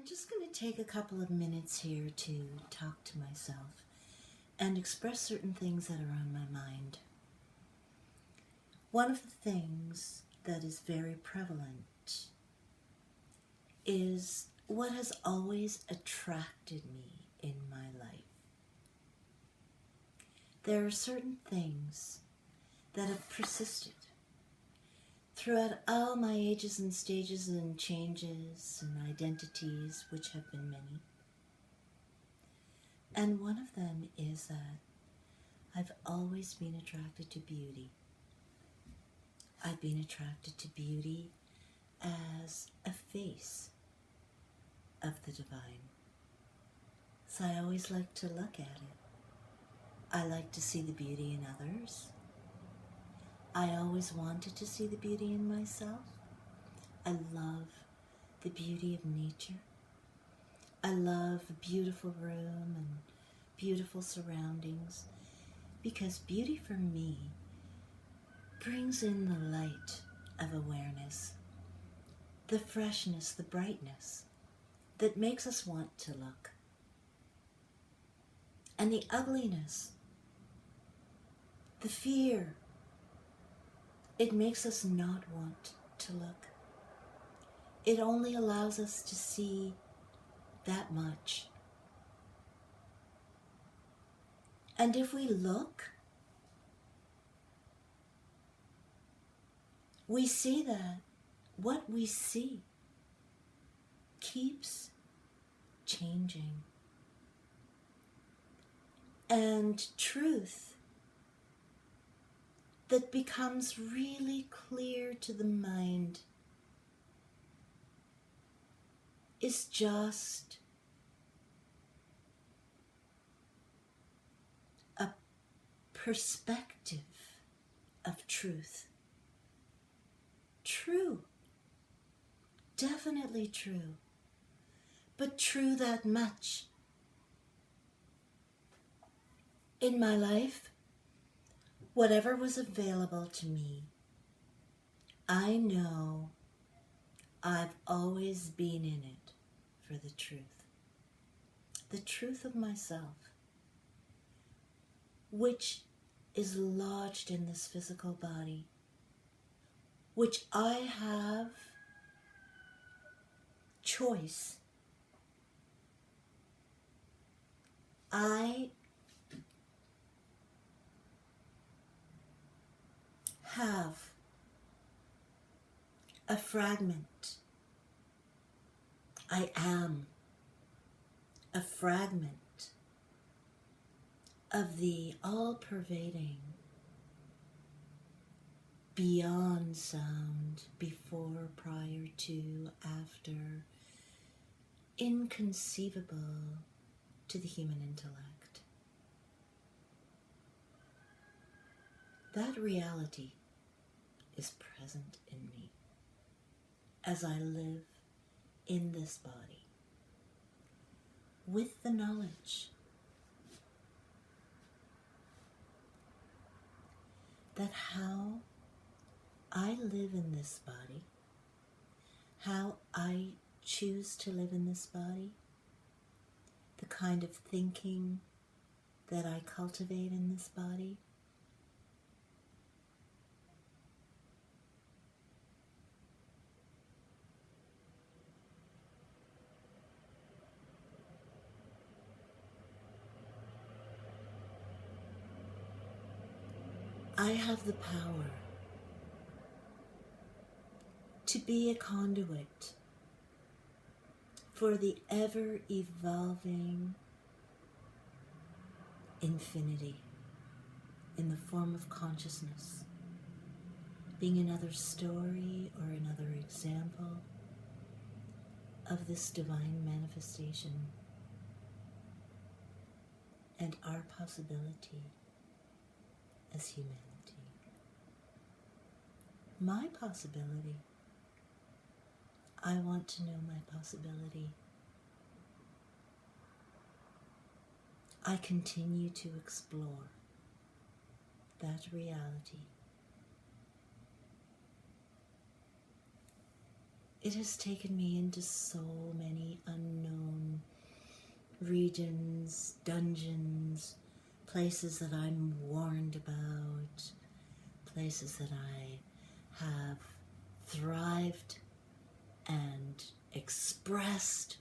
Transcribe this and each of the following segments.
just going to take a couple of minutes here to talk to myself and express certain things that are on my mind. One of the things that is very prevalent is what has always attracted me in my life. There are certain things that have persisted throughout all my ages and stages and changes and identities, which have been many. And one of them is that I've always been attracted to beauty. I've been attracted to beauty as a face of the divine. So I always like to look at it. I like to see the beauty in others. I always wanted to see the beauty in myself. I love the beauty of nature. I love a beautiful room and beautiful surroundings, because beauty for me brings in the light of awareness, the freshness, the brightness that makes us want to look. And the ugliness, the fear, it makes us not want to look. It only allows us to see that much. And if we look, we see that what we see keeps changing. And truth that becomes really clear to the mind is just a perspective of truth. True, definitely true, but true that much. In my life, whatever was available to me, I know I've always been in it for the truth of myself, which is lodged in this physical body, which I have choice. I have a fragment. I am a fragment of the all-pervading, beyond sound, before, prior to, after, inconceivable to the human intellect. That reality is present in me as I live in this body with the knowledge that how I live in this body, how I choose to live in this body, the kind of thinking that I cultivate in this body, I have the power to be a conduit for the ever-evolving infinity in the form of consciousness, being another story or another example of this divine manifestation and our possibility as humanity. My possibility. I want to know my possibility. I continue to explore that reality. it has taken me into so many unknown regions, dungeons, places that I'm warned about, places that I have thrived and expressed.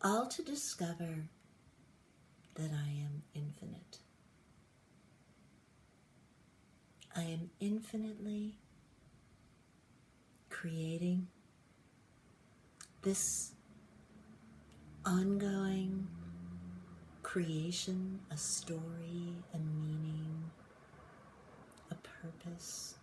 All to discover that I am infinite. I am infinitely creating this ongoing creation, a story, a meaning, a purpose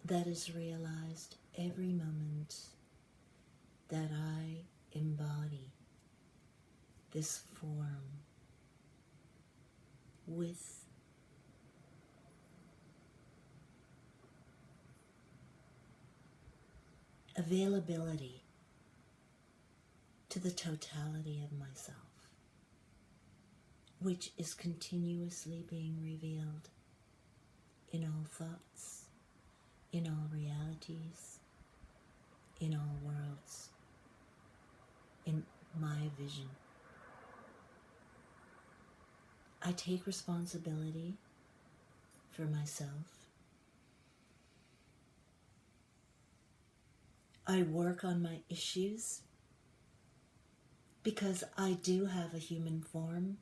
that is realized every moment that I embody this form with availability to the totality of myself, which is continuously being revealed in all thoughts, in all realities, in all worlds, in my vision. I take responsibility for myself. I work on my issues because I do have a human form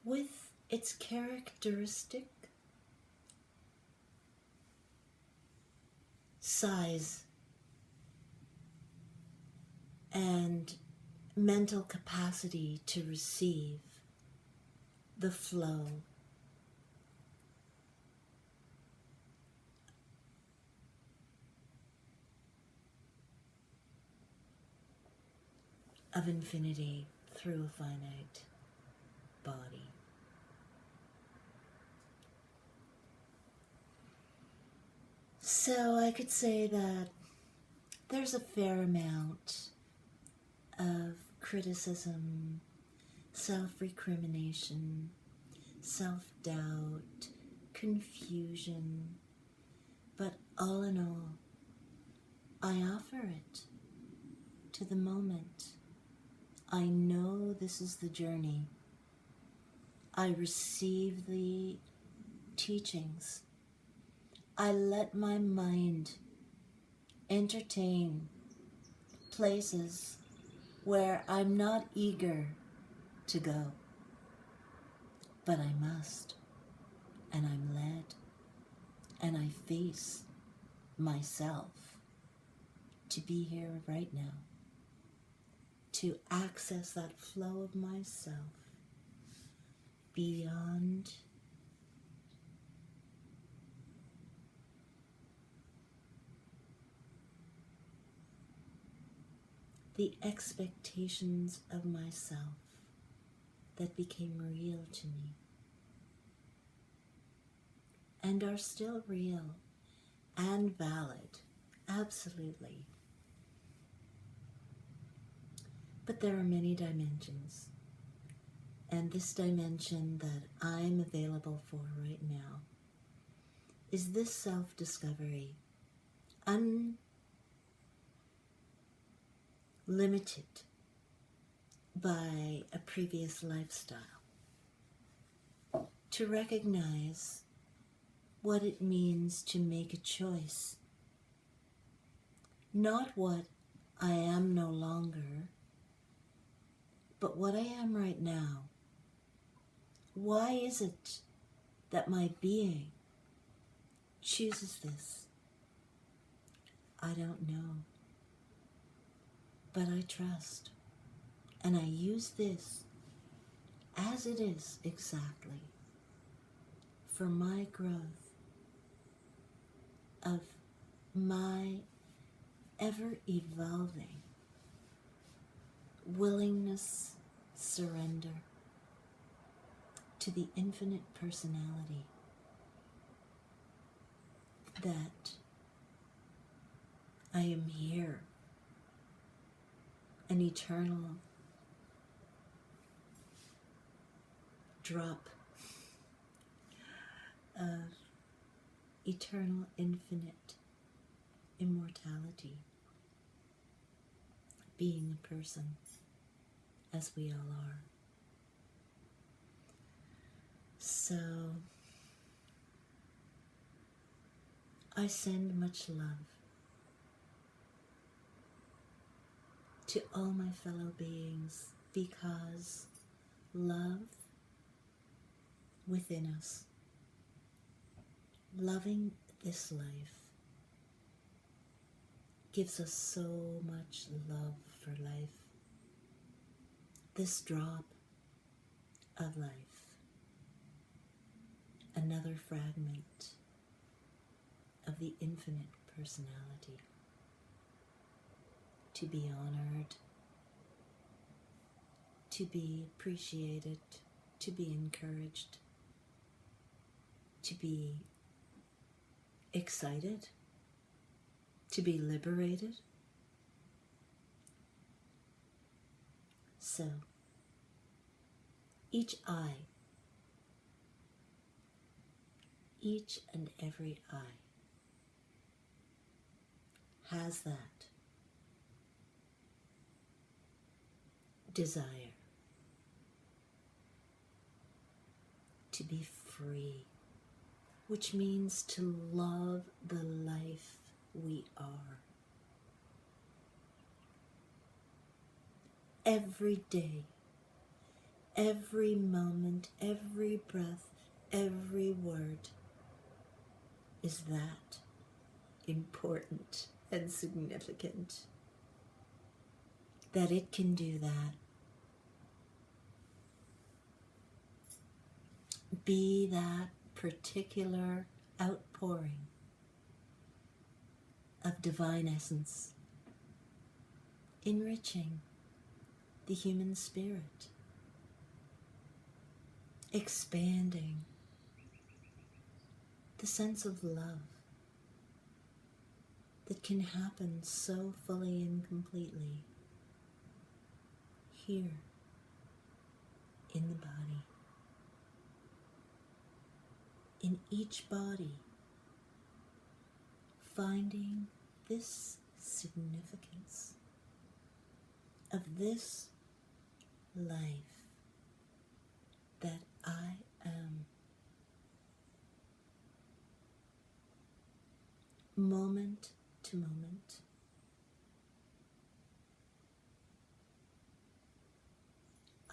with its characteristic size and mental capacity to receive the flow of infinity through a finite body. So I could say that there's a fair amount of criticism, self-recrimination, self-doubt, confusion, but all in all, I offer it to the moment. I know this is the journey. I receive the teachings. I let my mind entertain places where I'm not eager to go, but I must, and I'm led, and I face myself to be here right now, to access that flow of myself beyond the expectations of myself that became real to me and are still real and valid, absolutely. But there are many dimensions, and this dimension that I'm available for right now is this self-discovery, unlimited by a previous lifestyle, to recognize what it means to make a choice, not what I am no longer, but what I am right now. Why is it that my being chooses this? I don't know, but I trust, and I use this as it is exactly for my growth of my ever-evolving willingness, surrender to the infinite personality that I am here, an eternal drop eternal, infinite immortality, being a person, as we all are. So, I send much love to all my fellow beings, because love within us, loving this life, gives us so much love for life. This drop of life, another fragment of the infinite personality, to be honored, to be appreciated, to be encouraged, to be excited, to be liberated. So, each eye, each and every eye, has that desire to be free, which means to love the life we are. Every day, every moment, every breath, every word is that important and significant, that it can do that. Be that particular outpouring of divine essence, enriching the human spirit, expanding the sense of love that can happen so fully and completely here in the body. In each body, finding this significance of this life that I am, moment to moment.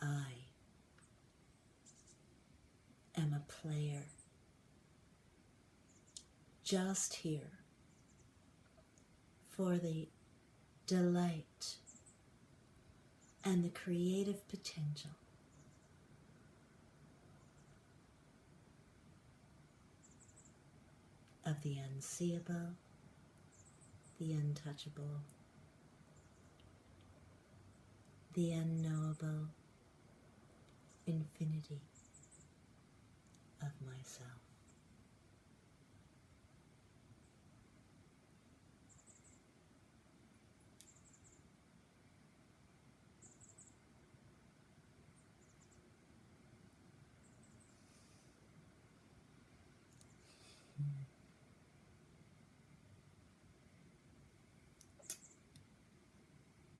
I am a player, just here for the delight and the creative potential of the unseeable, the untouchable, the unknowable infinity of myself.